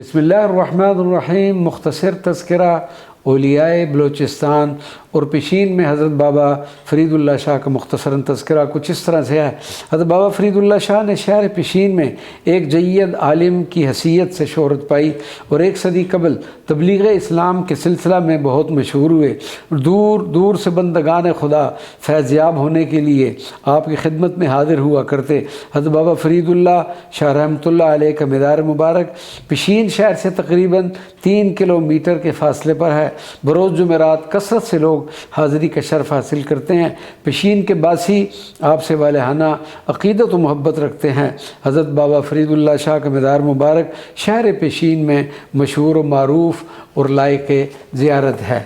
बिस्मिल्लाहिर्रहमानिर्रहीम। मुख्तसर तज़किरा औलियाए बलोचिस्तान और पेशीन में हज़रत बाबा फ़रीदुल्लाह शाह का मुख्तसरन तज़किरा कुछ इस तरह से है। हज़रत बाबा फ़रीदुल्लाह शाह ने शहर पेशीन में एक जय्यद आलिम की हैसियत से शोहरत पाई और एक सदी कबल तबलीग इस्लाम के सिलसिला में बहुत मशहूर हुए। दूर दूर से बंदगान खुदा फैज़याब होने के लिए आपकी खिदमत में हाजिर हुआ करते। हज़रत बाबा फ़रीदुल्लाह शाह रहमतुल्लाह अलैह का मदार मुबारक पेशीन शहर से तकरीबन 3 किलोमीटर के फ़ासले पर है। बरोज़ जुमेरात कसरत से लोग हाज़िरी का शर्फ़ हासिल करते हैं। पेशीन के बासी आपसे वालहाना अक़ीदत व मोहब्बत रखते हैं। हज़रत बाबा फ़रीदुल्लाह शाह का मदार मुबारक शहर पेशीन में मशहूर व मारूफ़ और लायक़ ज़ियारत है।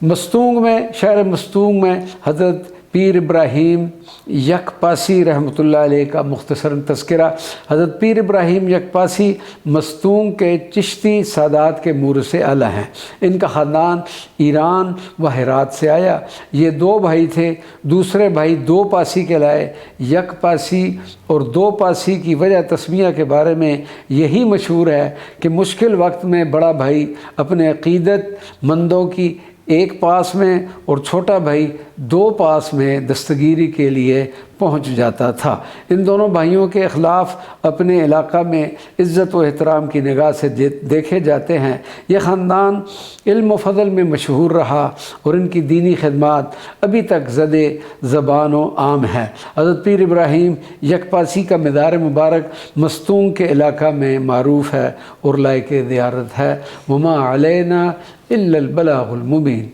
मस्तूंग में शहर मस्तूंग में हज़रत पीर इब्राहीम यकपासी रहमतुल्लाह अलैह का मुख्तसरन तज़किरा। हज़रत पीर इब्राहीम यकपासी मस्तूंग के चिश्ती सादात के मूरसे आला हैं। इनका ख़ानदान ईरान व हेरात से आया। ये 2 भाई थे। दूसरे भाई 2 पासी कहलाए। यकपासी और 2 पासी की वजह तस्मिया के बारे में यही मशहूर है कि मुश्किल वक्त में बड़ा भाई अपने अक़ीदत मंदों की एक पास में और छोटा भाई 2 पास में दस्तगीरी के लिए पहुंच जाता था। इन दोनों भाइयों के ख़िलाफ़ अपने इलाक़ा में इज़्ज़त व एहतराम की निगाह से देखे जाते हैं। यह ख़ानदान इल्म व फ़ज़ल में मशहूर रहा और इनकी दीनी खिदमात अभी तक ज़दे ज़बान व आम है। हज़रत पीर इब्राहीम यकपासी का मदार मुबारक मस्तूंग के इलाक़ा में मारूफ़ है और लायक़ ज़ियारत है। वमा अलैना इल्लल बलागुल मुबीन।